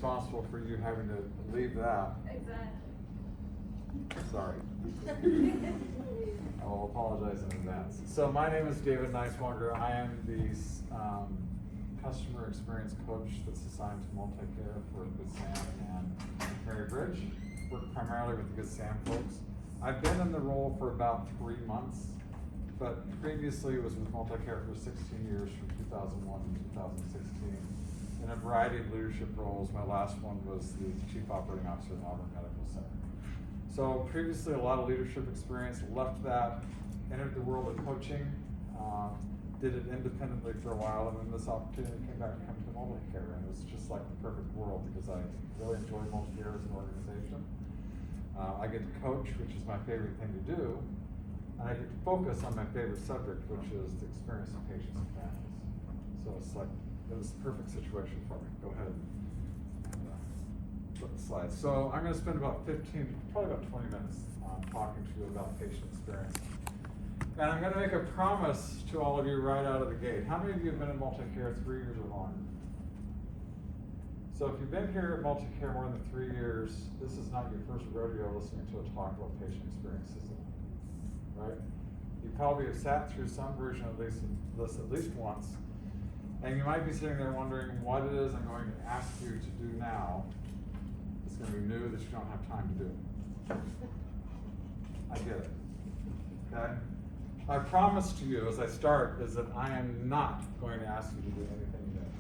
responsible for you having to leave that. Exactly. Sorry. I will apologize in advance. So my name is David Nicewonger. I am the customer experience coach that's assigned to Multicare for Good Sam and Mary Bridge. Work primarily with the Good Sam folks. I've been in the role for about 3 months, but previously was with Multicare for 16 years from 2001 to 2016 in a variety of leadership roles. My last one was the Chief Operating Officer at Auburn Medical Center. So previously a lot of leadership experience, left that, entered the world of coaching, did it independently for a while, and then this opportunity came back to come to Multicare, and it was just like the perfect world because I really enjoy Multicare as an organization. I get to coach, which is my favorite thing to do, and I get to focus on my favorite subject, which is the experience of patients and families. So it's like, it was the perfect situation for me. Go ahead and flip the slide. So I'm going to spend about 20 minutes talking to you about patient experience. And I'm going to make a promise to all of you right out of the gate. How many of you have been in Multicare 3 years or longer? So if you've been here at Multicare more than 3 years, this is not your first rodeo listening to a talk about patient experiences, right? You probably have sat through some version of this at least once, and you might be sitting there wondering what it is I'm going to ask you to do now. It's going to be new that you don't have time to do. I get it, okay? My promise to you as I start is that I am not going to ask you to do anything new.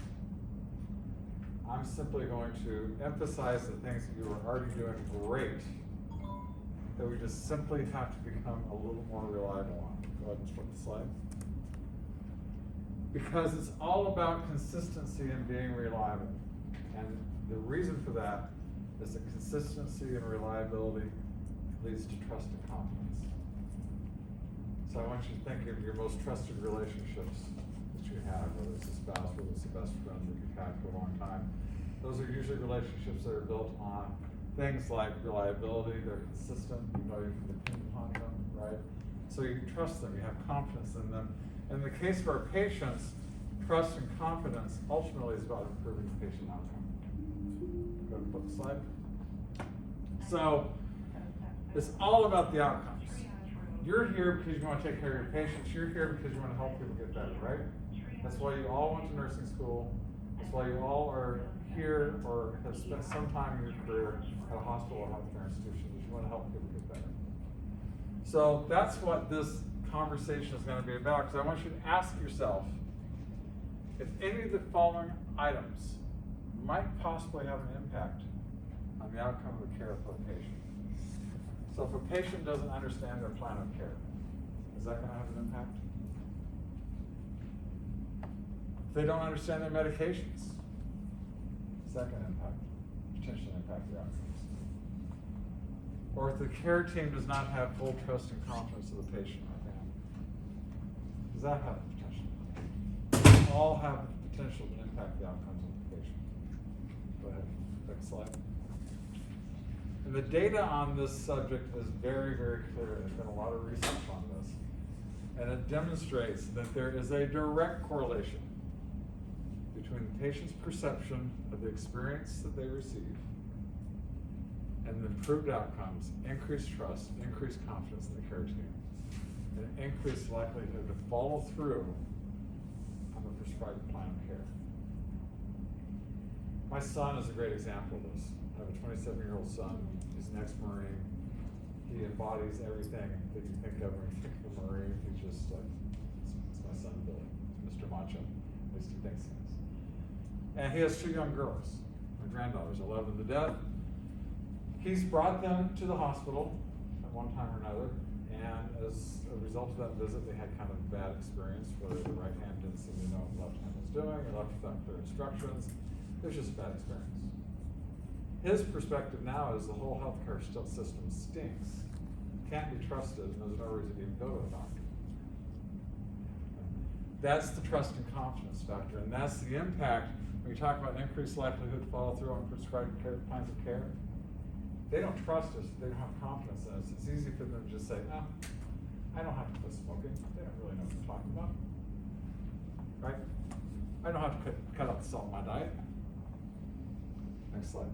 I'm simply going to emphasize the things that you are already doing great, that we just simply have to become a little more reliable on. Go ahead and flip the slide. Because it's all about consistency and being reliable. And the reason for that is that consistency and reliability leads to trust and confidence. So I want you to think of your most trusted relationships that you have, whether it's a spouse, whether it's a best friend that you've had for a long time. Those are usually relationships that are built on things like reliability, they're consistent, you know you can depend upon them, right? So you trust them, you have confidence in them. In the case of our patients, trust and confidence ultimately is about improving the patient outcome. Go to the flip slide. So it's all about the outcomes. You're here because you want to take care of your patients. You're here because you want to help people get better, right? That's why you all went to nursing school. That's why you all are here or have spent some time in your career at a hospital or healthcare institution, because you want to help people get better. So that's what this conversation is going to be about, because I want you to ask yourself if any of the following items might possibly have an impact on the outcome of the care for a patient. So if a patient doesn't understand their plan of care, is that going to have an impact? If they don't understand their medications, is that going to potentially impact their outcomes? Or if the care team does not have full trust and confidence of the patient or family, does that have the potential? All have the potential to impact the outcomes of the patient. Go ahead, next slide. And the data on this subject is very, very clear. There's been a lot of research on this. And it demonstrates that there is a direct correlation between the patient's perception of the experience that they receive and the improved outcomes, increased trust, increased confidence in the care team, and an increased likelihood to follow through on the prescribed plan of care. My son is a great example of this. I have a 27-year-old son. He's an ex-Marine. He embodies everything that you think of when you think of a Marine. He's just like, it's my son Billy. It's Mr. Macho. At least he thinks he is. And he has 2 young girls, my granddaughters. I love them to death. He's brought them to the hospital at one time or another, and as a result of that visit, they had kind of a bad experience where the right hand didn't seem to know what the left hand was doing, or left without clear instructions. It was just a bad experience. His perspective now is the whole healthcare system stinks, can't be trusted, and there's no reason to even go to a doctor. That's the trust and confidence factor, and that's the impact when you talk about increased likelihood to follow through on prescribed plans of care. They don't trust us, they don't have confidence in us. It's easy for them to just say, oh, I don't have to quit smoking. They don't really know what they're talking about, right? I don't have to cut out the salt in my diet. Next Next slide.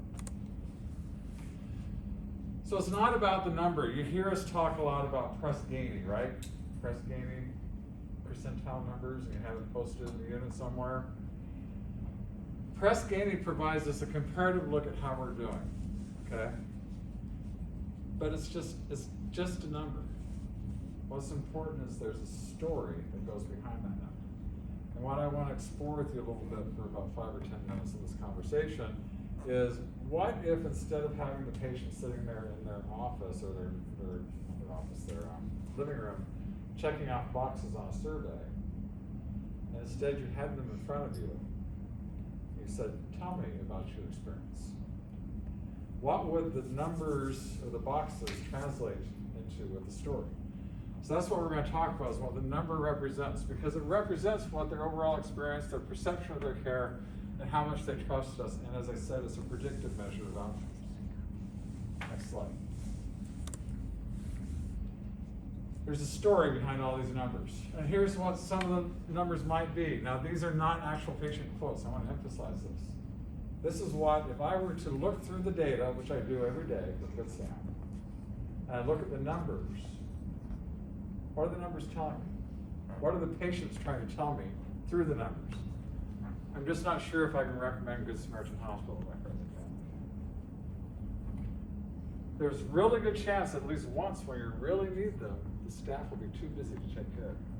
So it's not about the number. You hear us talk a lot about Press-Ganey, right? Press-Ganey, percentile numbers, and you have it posted in the unit somewhere. Press-Ganey provides us a comparative look at how we're doing, okay? But it's just a number. What's important is there's a story that goes behind that number. And what I want to explore with you a little bit for about 5 or 10 minutes in this conversation is, what if instead of having the patient sitting there in their office or their living room checking off boxes on a survey, and instead you had them in front of you, you said, tell me about your experience. What would the numbers or the boxes translate into with the story? So that's what we're going to talk about, is what the number represents, because it represents what their overall experience, their perception of their care, and how much they trust us. And as I said, it's a predictive measure of outcomes. Next slide. There's a story behind all these numbers. And here's what some of the numbers might be. Now, these are not actual patient quotes. I want to emphasize this. This is what, if I were to look through the data, which I do every day with Good Sam, and I look at the numbers, what are the numbers telling me? What are the patients trying to tell me through the numbers? I'm just not sure if I can recommend Good Samaritan Hospital to my friends and family. There's a really good chance at least once when you really need them, the staff will be too busy to take care of you.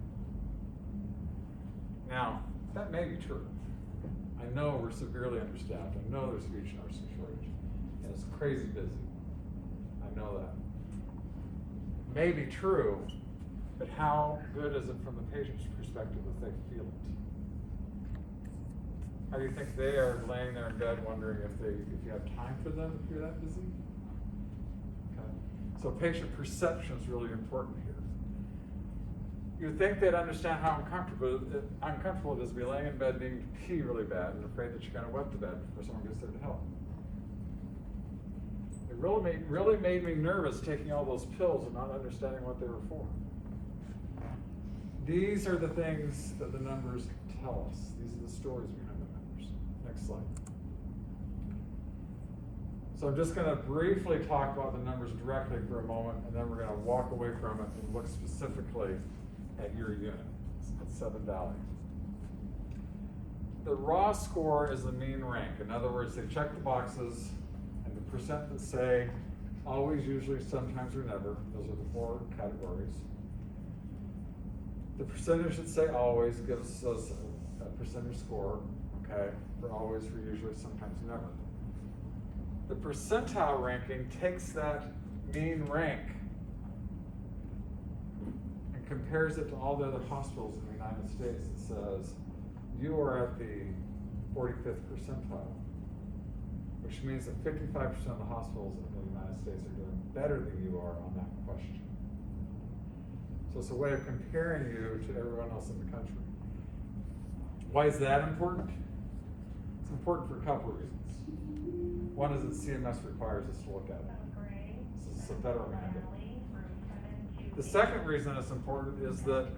Now, that may be true. I know we're severely understaffed. I know there's a huge nursing shortage. And it's crazy busy. I know that. May be true, but how good is it from the patient's perspective if they feel it? How do you think they are laying there in bed wondering if you have time for them if you're that busy? Okay. So patient perception is really important here. You'd think they'd understand how uncomfortable it is to be laying in bed needing to pee really bad and afraid that you're going to wet the bed before someone gets there to help. It really made me nervous taking all those pills and not understanding what they were for. These are the things that the numbers tell us. These are the stories behind the numbers. Next slide. So I'm just going to briefly talk about the numbers directly for a moment, and then we're going to walk away from it and look specifically at your unit at 7 Valley. The raw score is the mean rank. In other words, they check the boxes, and the percent that say always, usually, sometimes, or never, those are the 4 categories. The percentage that say always gives us a percentage score, okay, for always, for usually, sometimes, never. The percentile ranking takes that mean rank and compares it to all the other hospitals in the United States. It says, you are at the 45th percentile, which means that 55% of the hospitals in the United States are doing better than you are on that question. So it's a way of comparing you to everyone else in the country. Why is that important? It's important for a couple of reasons. One is that CMS requires us to look at it. This is a federal mandate. The second reason it's important is that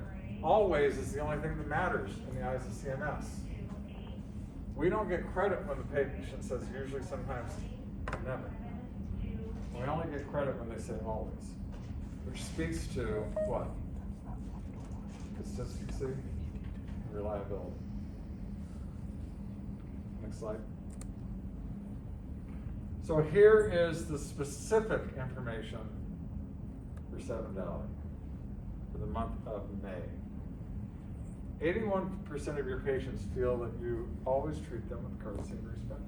always is the only thing that matters in the eyes of CMS. We don't get credit when the patient says usually, sometimes, never. We only get credit when they say always, which speaks to what? Consistency and reliability. Next slide. So here is the specific information for 7 Valley for the month of May. 81% of your patients feel that you always treat them with courtesy and respect.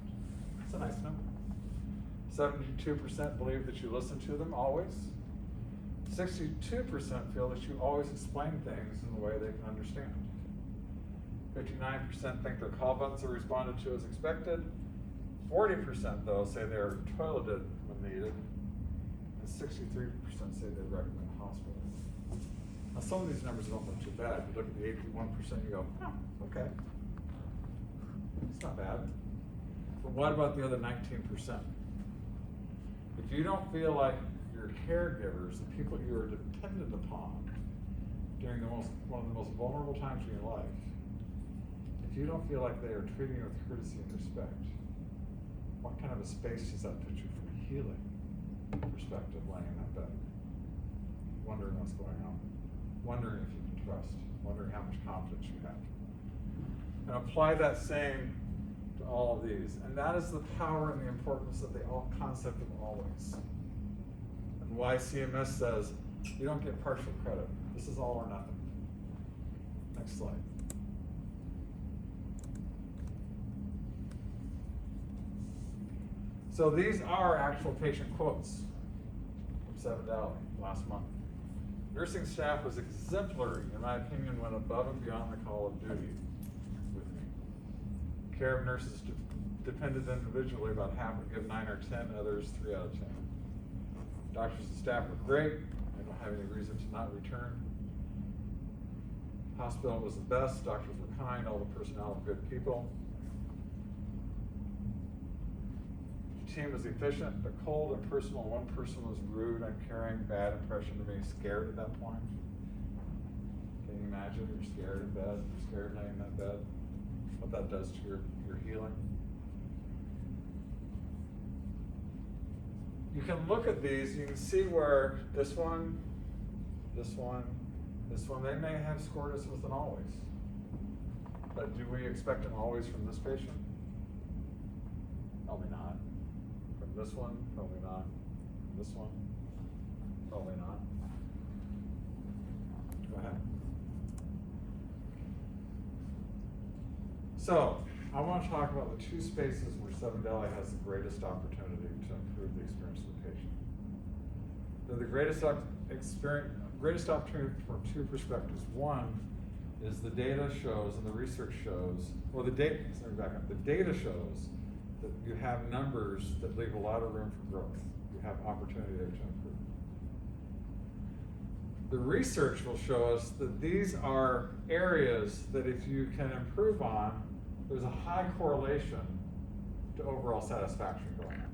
That's a nice number. 72% believe that you listen to them always. 62% feel that you always explain things in the way they can understand. 59% think their call buttons are responded to as expected. 40% though say they're toileted when needed. And 63% say they recommend hospitals. Now some of these numbers don't look too bad. You look at the 81%, you go, oh, okay. It's not bad. But what about the other 19%? If you don't feel like your caregivers, the people you are dependent upon during one of the most vulnerable times in your life, if you don't feel like they are treating you with courtesy and respect, what kind of a space does that put you from a healing perspective laying in that bed? Wondering what's going on, wondering if you can trust, wondering how much confidence you have. And apply that same to all of these. And that is the power and the importance of the concept of always. And why CMS says you don't get partial credit. This is all or nothing. Next slide. So these are actual patient quotes from Seven Valley last month. Nursing staff was exemplary, in my opinion, went above and beyond the call of duty with me. Care of nurses depended individually, about half would give 9 or 10, others 3 out of 10. Doctors and staff were great. I don't have any reason to not return. Hospital was the best, doctors were kind, all the personnel were good people. The team was efficient, but cold and personal. One person was rude, uncaring, bad impression to me, scared at that point. Can you imagine? You're scared in bed, you're scared laying in that bed. What that does to your healing. You can look at these, you can see where this one, they may have scored us with an always. But do we expect an always from this patient? Probably not. From this one? Probably not. From this one? Probably not. Go ahead. So, I want to talk about the 2 spaces where Seven Valley has the greatest opportunity to improve the experience of the patient. They're the greatest opportunity from 2 perspectives. One is the data shows and the research shows, or the data, let me back up. The data shows that you have numbers that leave a lot of room for growth. You have opportunity there to improve. The research will show us that these are areas that if you can improve on, there's a high correlation to overall satisfaction going on.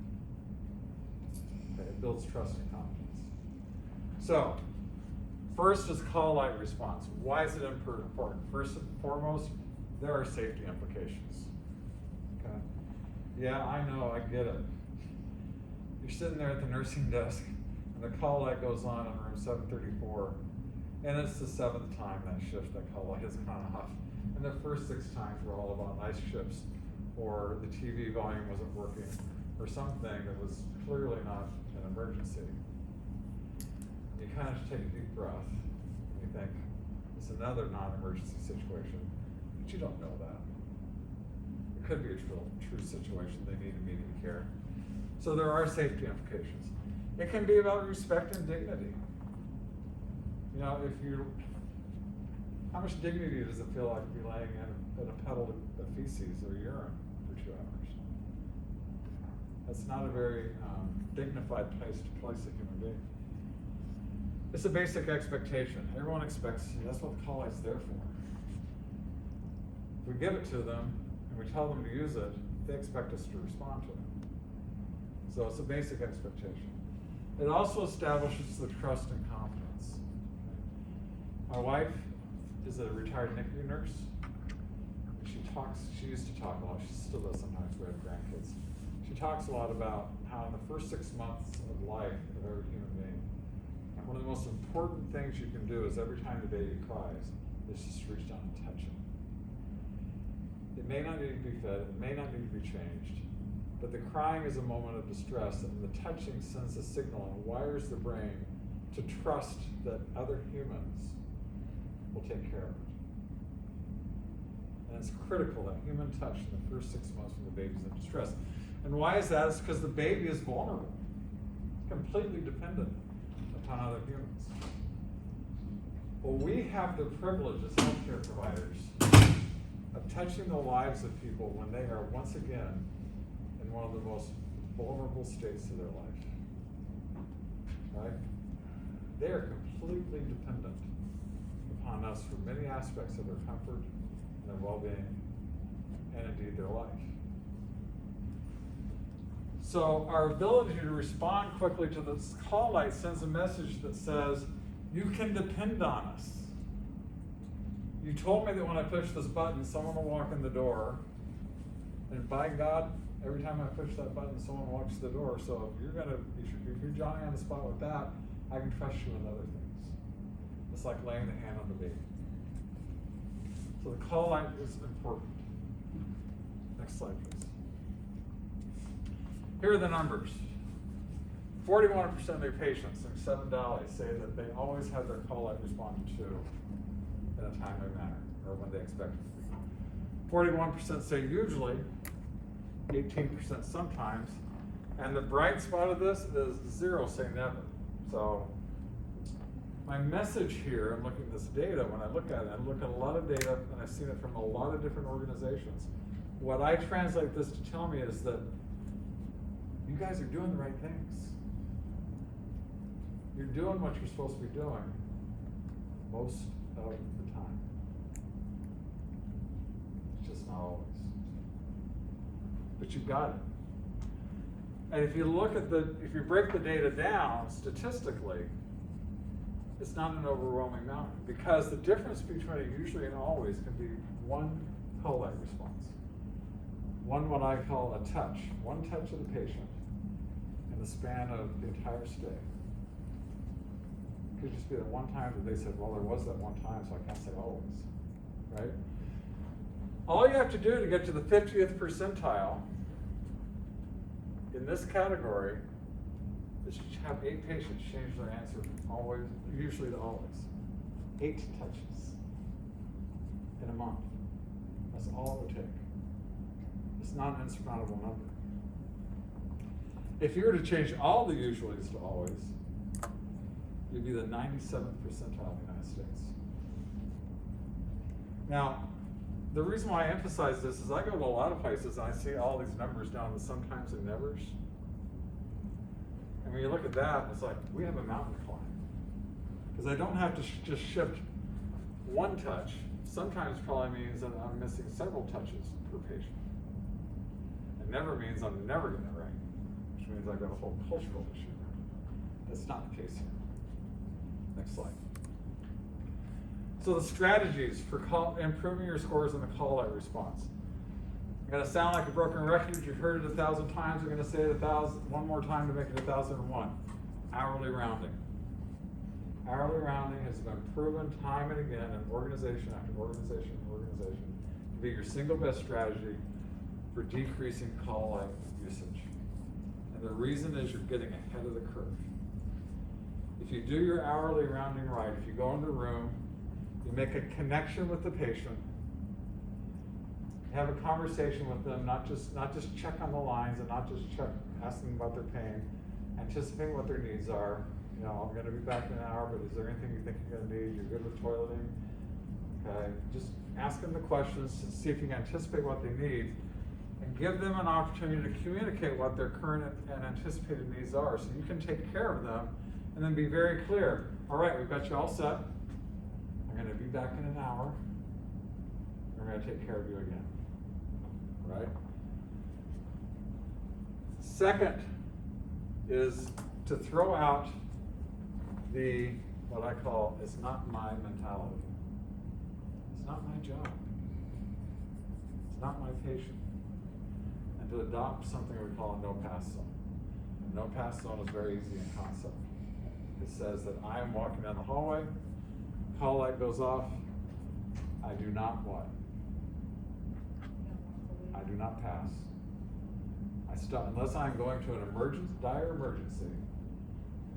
Okay, it builds trust and confidence. So, first is call light response. Why is it important? First and foremost, there are safety implications. Okay? Yeah, I know, I get it. You're sitting there at the nursing desk, and the call light goes on in room 734, and it's the 7th time that shift that call light has gone off. And the first 6 times were all about night shifts, or the TV volume wasn't working, or something that was clearly not an emergency. You kind of take a deep breath, and you think, it's another non-emergency situation, but you don't know that. It could be a true situation, they need immediate care. So there are safety implications. It can be about respect and dignity. You know, how much dignity does it feel like to be laying in a puddle of feces or urine for 2 hours? That's not a very dignified place to place a human being. It's a basic expectation. Everyone expects, that's what the call light's there for. If we give it to them and we tell them to use it, they expect us to respond to it. So it's a basic expectation. It also establishes the trust and confidence. My wife is a retired NICU nurse. She used to talk a lot, she still does sometimes, we have grandkids. She talks a lot about how in the first 6 months of life of every human being, one of the most important things you can do is every time the baby cries, is just reach down and touch it. It may not need to be fed, it may not need to be changed, but the crying is a moment of distress, and the touching sends a signal and wires the brain to trust that other humans will take care of it. And it's critical, that human touch in the first 6 months when the baby's in distress. And why is that? It's because the baby is vulnerable. It's completely dependent upon other humans. Well, we have the privilege as healthcare providers of touching the lives of people when they are once again in one of the most vulnerable states of their life. Right? They are completely dependent upon us for many aspects of their comfort and their well-being, and indeed their life. So our ability to respond quickly to this call light sends a message that says, you can depend on us. You told me that when I push this button, someone will walk in the door, and by God, Every time I push that button, someone walks to the door. So if you're Johnny on the spot with that, I can trust you with other things. It's like laying the hand on the baby. So the call light is important. Next slide, please. Here are the numbers. 41% of their patients in 7 Valley say that they always have their call light responded to in a timely manner, or when they expect it to be. 41% say usually, 18% sometimes, and the bright spot of this is 0 say never. So my message here, I'm looking at this data, when I look at it, I look at a lot of data, and I've seen it from a lot of different organizations. What I translate this to tell me is that you guys are doing the right things. You're doing what you're supposed to be doing most of the time. It's just not always. But you've got it. And if you look at if you break the data down statistically, it's not an overwhelming mountain, because the difference between a usually and always can be one call light response. One, what I call a touch, one touch of the patient in the span of the entire stay. It could just be that one time that they said, well, there was that one time, so I can't say always, right? All you have to do to get to the 50th percentile in this category is have 8 patients change their answer from always, usually to always. 8 touches in a month. That's all it would take. It's not an insurmountable number. If you were to change all the usuallys to always, you'd be the 97th percentile of the United States. Now, the reason why I emphasize this is I go to a lot of places and I see all these numbers down to sometimes and nevers. And when you look at that, it's like, we have a mountain to climb. Because I don't have to just shift one touch. Sometimes probably means that I'm missing several touches per patient. And never means I'm never getting it right, which means I've got a whole cultural issue. That's not the case here. Next slide. So the strategies for improving your scores in the call light response. I'm going to sound like a broken record. You've heard it 1,000 times. I'm going to say it one more time to make it 1,001. Hourly rounding. Hourly rounding has been proven time and again in organization after organization after organization to be your single best strategy for decreasing call light usage. And the reason is you're getting ahead of the curve. If you do your hourly rounding right, if you go in the room, you make a connection with the patient, have a conversation with them, not just check on the lines and not just ask them about their pain, anticipate what their needs are. You know, I'm going to be back in an hour, but is there anything you think you're going to need? You're good with toileting? Okay, just ask them the questions to see if you can anticipate what they need and give them an opportunity to communicate what their current and anticipated needs are so you can take care of them and then be very clear. All right, we've got you all set. I'm going to be back in an hour. We're going to take care of you again. Right? Second is to throw out what I call, it's not my mentality. It's not my job. It's not my patient. And to adopt something we call a no-pass zone. A no-pass zone is very easy in concept. It says that I am walking down the hallway, call light goes off, I do not what? I do not pass. I stop, unless I'm going to an dire emergency,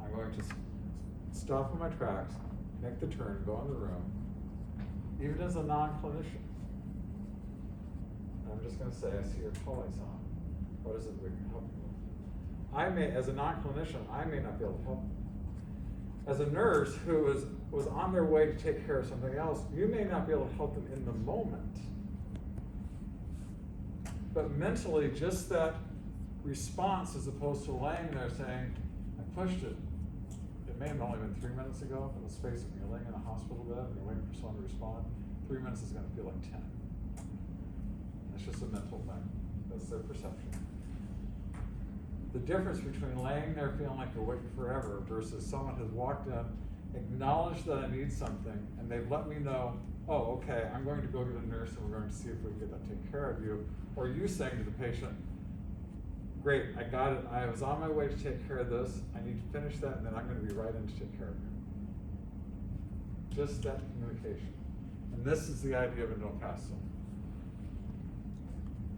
I'm going to stop in my tracks, make the turn, go in the room, even as a non-clinician. I'm just going to say, I see your call lights on. What is it we can help you with? I may, as a non-clinician, I may not be able to help you. As a nurse who was on their way to take care of something else, you may not be able to help them in the moment. But mentally, just that response as opposed to laying there saying, I pushed it. It may have only been 3 minutes ago, but let's face it, when you're laying in a hospital bed and you're waiting for someone to respond, 3 minutes is going to feel like 10. It's just a mental thing. That's their perception. The difference between laying there feeling like you're waiting forever versus someone has walked in, acknowledged that I need something, and they've let me know, oh, okay, I'm going to go get a nurse and we're going to see if we can get that taken care of you. Or you saying to the patient, great, I got it, I was on my way to take care of this, I need to finish that, and then I'm gonna be right in to take care of you. Just that communication. And this is the idea of a no pass zone.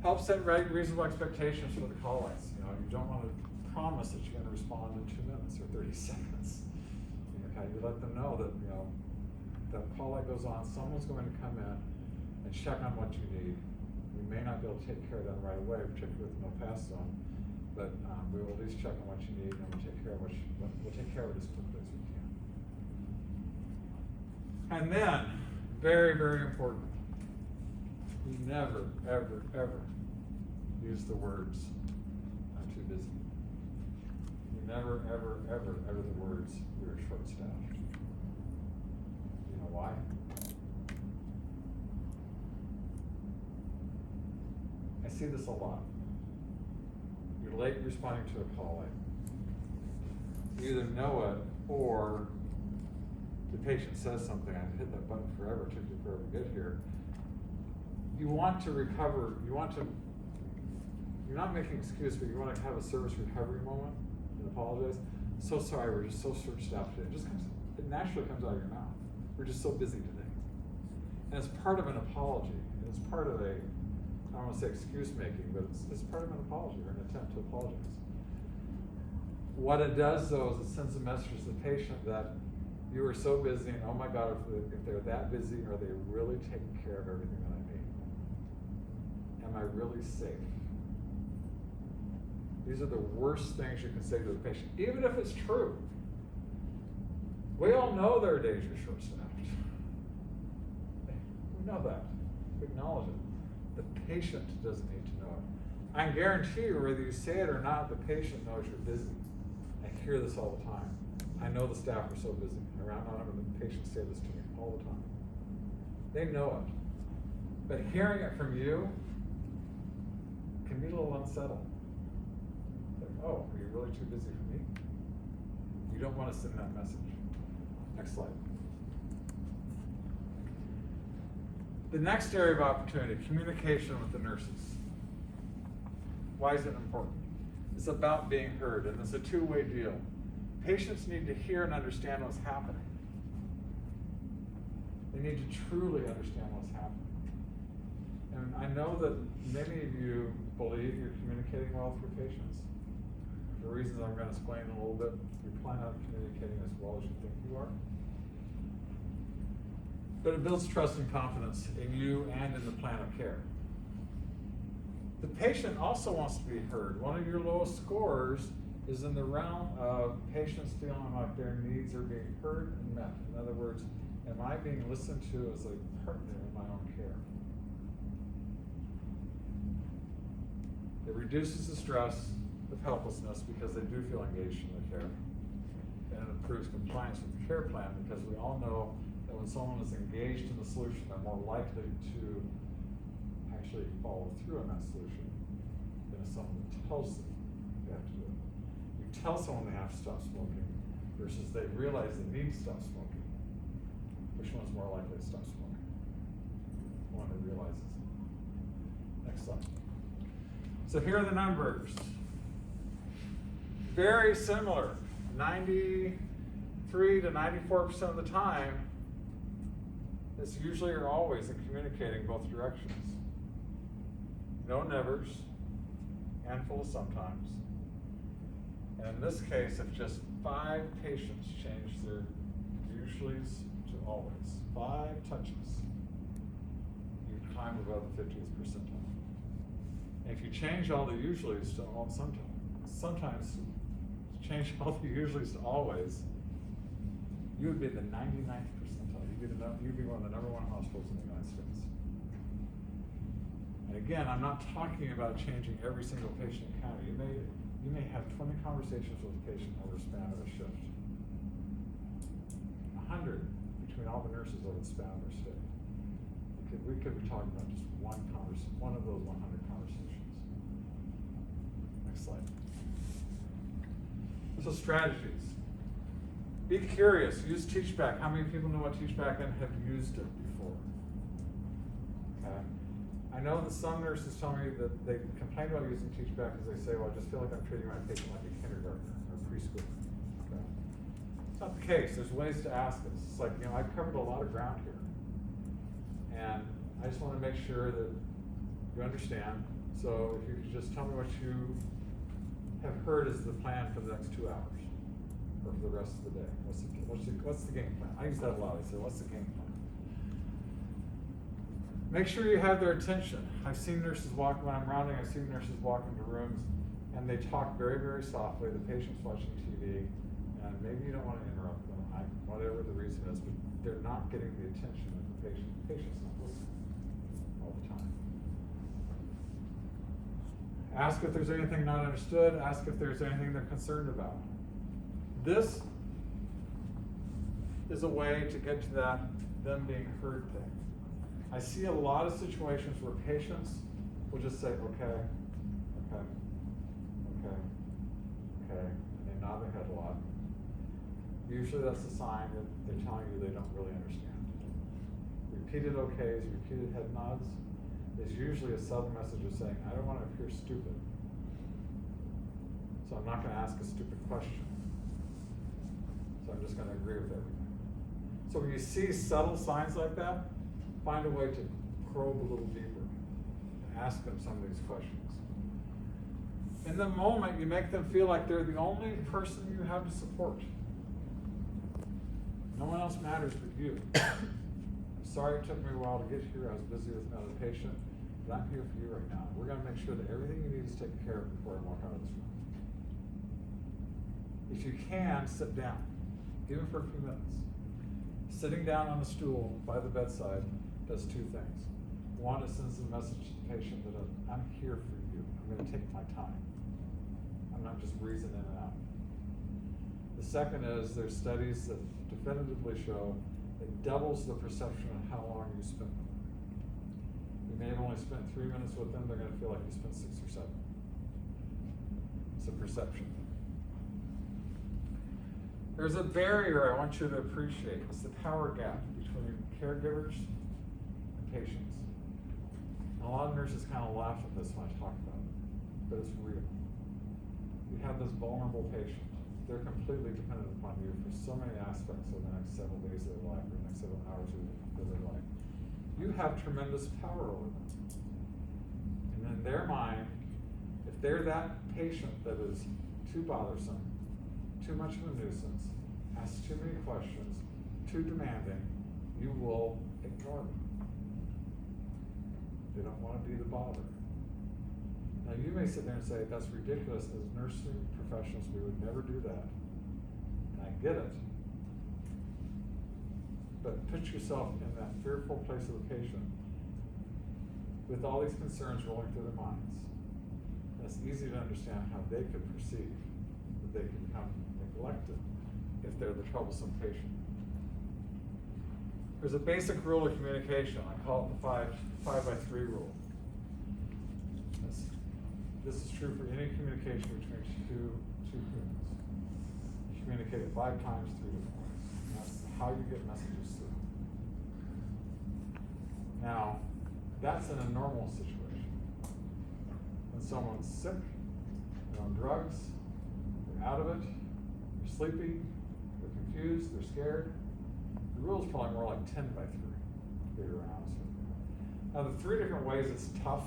Help set reasonable expectations for the call lights. You know, you don't want to promise that you're going to respond in 2 minutes or 30 seconds. Okay, you let them know that, you know, that call light goes on, someone's going to come in and check on what you need. We may not be able to take care of that right away, particularly with no pass zone, but we will at least check on what you need, and we'll take care of we'll take care of it as quickly as we can. And then, very, very important, we never, ever, ever use the words, "I'm too busy." We never, ever, ever, ever the words, "we are short-staffed." You know why? I see this a lot. You're late responding to a call light. You either know it, or the patient says something, "I've hit that button forever, it took you forever to get here." You want to recover, you're not making an excuse, but you want to have a service recovery moment and apologize. "So sorry, we're just so short-staffed today." It naturally comes out of your mouth. "We're just so busy today." And it's part of an apology. It's part of I don't want to say excuse making, but it's part of an apology or an attempt to apologize. What it does, though, is it sends a message to the patient that you are so busy, and oh my God, if they're that busy, are they really taking care of everything that I need? Am I really safe? These are the worst things you can say to the patient, even if it's true. We all know there are days you're short-staffed. We know that. We acknowledge it. The patient doesn't need to know it. I guarantee you, whether you say it or not, the patient knows you're busy. I hear this all the time. I know the staff are so busy. Around on them, and the patients say this to me all the time. They know it. But hearing it from you can be a little unsettling. Like, oh, are you really too busy for me? You don't want to send that message. Next slide. The next area of opportunity, communication with the nurses. Why is it important? It's about being heard, and it's a two-way deal. Patients need to hear and understand what's happening. They need to truly understand what's happening. And I know that many of you believe you're communicating well with your patients. For reasons I'm going to explain in a little bit, you plan on communicating as well as you think you are. But it builds trust and confidence in you and in the plan of care. The patient also wants to be heard. One of your lowest scores is in the realm of patients feeling like their needs are being heard and met. In other words, am I being listened to as a partner in my own care? It reduces the stress of helplessness because they do feel engaged in the care. And it improves compliance with the care plan because we all know that when someone is engaged in the solution, they're more likely to actually follow through on that solution than if someone tells them they have to do it. You tell someone they have to stop smoking versus they realize they need to stop smoking. Which one's more likely to stop smoking? The one that realizes it. Next slide. So here are the numbers. Very similar. 93 to 94% of the time, it's usually or always in communicating both directions. No nevers, handful of sometimes. And in this case, if just 5 patients change their usuallys to always, 5 touches, you climb above the 50th percentile. And if you change all the usuallys to all, sometimes change all the usuallys to always, you would be the 99th percentile. You'd be one of the #1 hospitals in the United States. And again, I'm not talking about changing every single patient encounter. You may have 20 conversations with a patient over a span of a shift. 100 between all the nurses over the span of their stay. We could be talking about just one of those 100 conversations. Next slide. So strategies. Be curious, use TeachBack. How many people know what TeachBack and have used it before? Okay. I know that some nurses tell me that they complain about using teach back because they say, well, I just feel like I'm treating my patient like a kindergartner or preschooler. Okay. It's not the case. There's ways to ask this. It's like, you know, I've covered a lot of ground here. And I just want to make sure that you understand. So if you could just tell me what you have heard is the plan for the next 2 hours or for the rest of the day. What's the game plan? I use that a lot. I say, what's the game plan? Make sure you have their attention. I've seen nurses walk, when I'm rounding, I've seen nurses walk into rooms and they talk very, very softly. The patient's watching TV and maybe you don't want to interrupt them, whatever the reason is, but they're not getting the attention of the patient. The patient's not listening all the time. Ask if there's anything not understood. Ask if there's anything they're concerned about. This is a way to get to that them being heard thing. I see a lot of situations where patients will just say, okay, okay, okay, okay, and they nod their head a lot. Usually that's a sign that they're telling you they don't really understand. Repeated okays, repeated head nods is usually a subtle message of saying, I don't want to appear stupid, so I'm not going to ask a stupid question. So I'm just going to agree with everything. So when you see subtle signs like that, find a way to probe a little deeper and ask them some of these questions. In the moment, you make them feel like they're the only person you have to support. No one else matters but you. I'm sorry it took me a while to get here. I was busy with another patient, but I'm here for you right now. We're going to make sure that everything you need is taken care of before I walk out of this room. If you can, sit down, even for a few minutes. Sitting down on a stool by the bedside does 2 things. One, it sends a message to the patient that I'm here for you. I'm going to take my time. I'm not just breezing in and out. The second is there's studies that definitively show it doubles the perception of how long you spend with them. You may have only spent 3 minutes with them, they're going to feel like you spent 6 or 7. It's a perception. There's a barrier I want you to appreciate. It's the power gap between caregivers and patients. And a lot of nurses kind of laugh at this when I talk about it, but it's real. You have this vulnerable patient. They're completely dependent upon you for so many aspects of the next several days of their life, or the next several hours of their life. You have tremendous power over them. And in their mind, if they're that patient that is too bothersome, too much of a nuisance, asks too many questions, too demanding, you will ignore them. They don't want to be the bother. Now you may sit there and say, that's ridiculous. As nursing professionals, we would never do that. And I get it. But put yourself in that fearful place of the patient with all these concerns rolling through their minds. And it's easy to understand how they could perceive that they could become neglected if they're the troublesome patient. There's a basic rule of communication. I call it the 5x3 rule. This is true for any communication between two humans. You communicate it 5 times 3 different ways. That's how you get messages through. Now, that's in a normal situation. When someone's sick, they're on drugs, they're out of it, they're sleepy, they're confused, they're scared. The rule is probably more like 10 by 3, to be honest with you. Now, the 3 different ways it's tough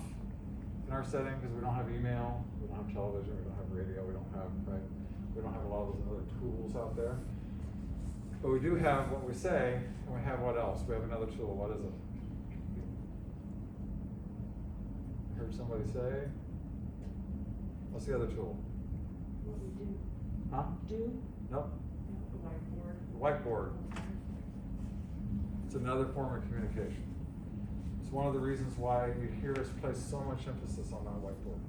in our setting, because we don't have email, we don't have television, we don't have radio, we don't have a lot of those other tools out there. But we do have what we say, and we have what else? We have another tool. What is it? I heard somebody say? What's the other tool? What we do. Huh? Do? Nope. The whiteboard. The whiteboard. It's another form of communication. It's one of the reasons why you hear us place so much emphasis on that whiteboard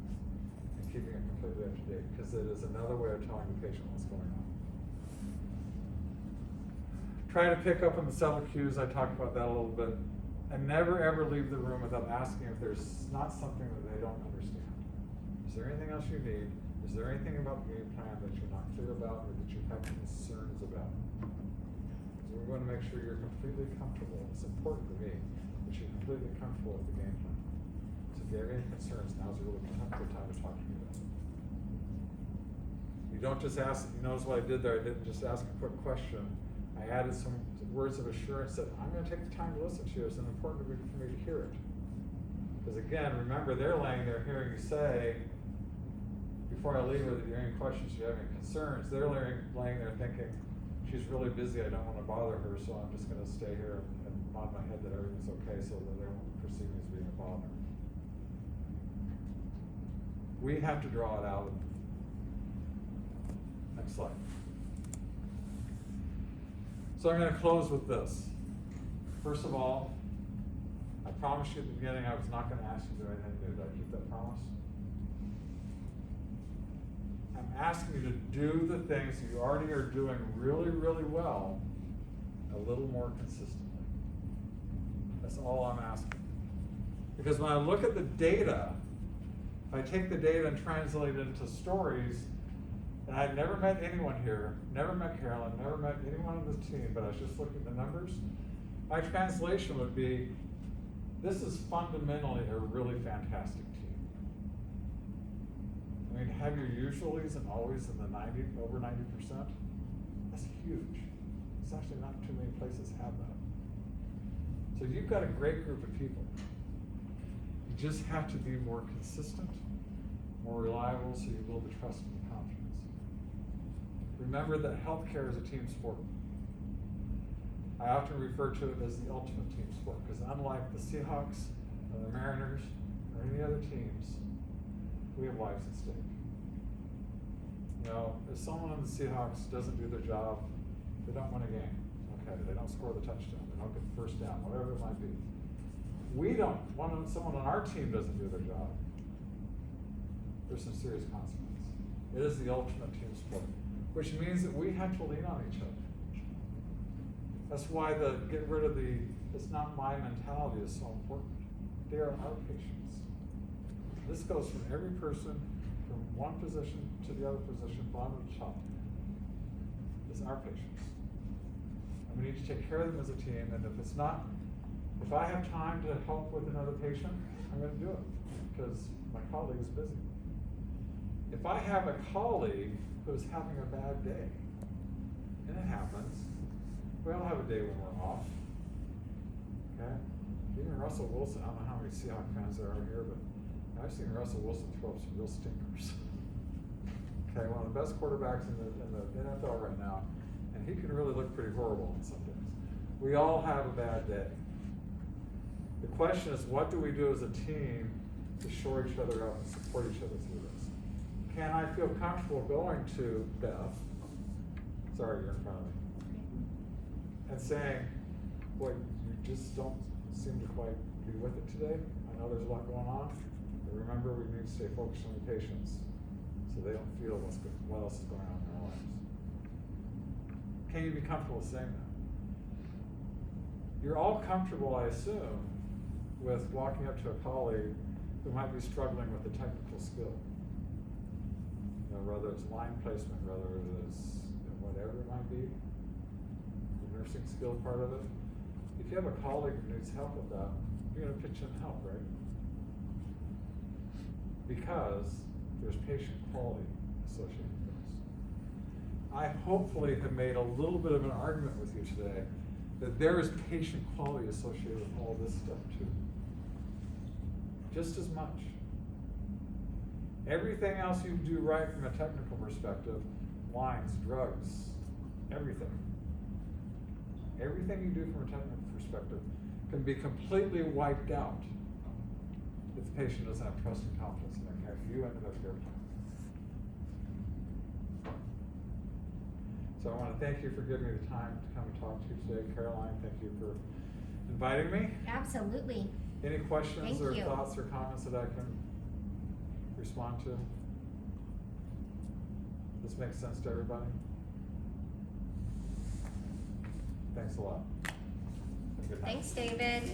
and keeping it completely up to date, because it is another way of telling the patient what's going on. Try to pick up on the subtle cues. I talked about that a little bit. And never ever leave the room without asking if there's not something that they don't understand. Is there anything else you need? Is there anything about the game plan that you're not clear about or that you have concerns about? So we're going to make sure you're completely comfortable. It's important to me that you're completely comfortable with the game plan. If you have any concerns, now's a really good time to talk to me about it. You don't just ask, you notice what I did there, I didn't just ask a quick question. I added some words of assurance that I'm gonna take the time to listen to you, it's important for me to hear it. Because again, remember, they're laying there hearing you say, before I leave, whether you have any questions, you have any concerns, they're laying there thinking, she's really busy, I don't wanna bother her, so I'm just gonna stay here and nod my head that everything's okay so that they won't perceive me as being a bother. We have to draw it out. Next slide. So I'm gonna close with this. First of all, I promised you at the beginning I was not gonna ask you to do anything new. Did I keep that promise? I'm asking you to do the things you already are doing really, really well a little more consistently. That's all I'm asking. Because when I look at the data, if I take the data and translate it into stories, and I've never met anyone here, never met Carolyn, never met anyone on this team, but I was just looking at the numbers, my translation would be, this is fundamentally a really fantastic team. I mean, have your usuallys and always in the over 90%? That's huge. It's actually not too many places have that. So you've got a great group of people. You just have to be more consistent, more reliable, so you build the trust and the confidence. Remember that healthcare is a team sport. I often refer to it as the ultimate team sport, because unlike the Seahawks or the Mariners or any other teams, we have lives at stake. You know, if someone on the Seahawks doesn't do their job, they don't win a game. Okay, they don't score the touchdown, they don't get the first down, whatever it might be. Someone on our team doesn't do their job, there's some serious consequences. It is the ultimate team sport, which means that we have to lean on each other. That's why get rid of the, it's not my mentality is so important. They are our patients. This goes from every person, from one position to the other position, bottom to top. It's our patients. And we need to take care of them as a team, and if I have time to help with another patient, I'm gonna do it, because my colleague is busy. If I have a colleague who's having a bad day, and it happens, we all have a day when we're off, okay? Even Russell Wilson, I don't know how many Seahawks fans there are here, but I've seen Russell Wilson throw up some real stinkers. Okay, one of the best quarterbacks in the NFL right now, and he can really look pretty horrible on some days. We all have a bad day. The question is, what do we do as a team to shore each other up and support each other through this? Can I feel comfortable going to Beth, sorry, you're in front of me, and saying, boy, you just don't seem to quite be with it today. I know there's a lot going on, but remember we need to stay focused on the patients so they don't feel what else is going on in their lives. Can you be comfortable saying that? You're all comfortable, I assume, with walking up to a colleague who might be struggling with a technical skill. You know, whether it's line placement, whether it is whatever it might be, the nursing skill part of it. If you have a colleague who needs help with that, you're gonna pitch in and help, right? Because there's patient quality associated with this. I hopefully have made a little bit of an argument with you today that there is patient quality associated with all this stuff too. Just as much. Everything else you do right from a technical perspective, lines, drugs, everything. Everything you do from a technical perspective can be completely wiped out if the patient doesn't have trust and confidence in their care, you and their care plan. So I want to thank you for giving me the time to come and talk to you today. Caroline, thank you for inviting me. Absolutely. Any questions Thank or you. thoughts or comments that I can respond to? This makes sense to everybody? Thanks a lot. Have a good night. Thanks, David.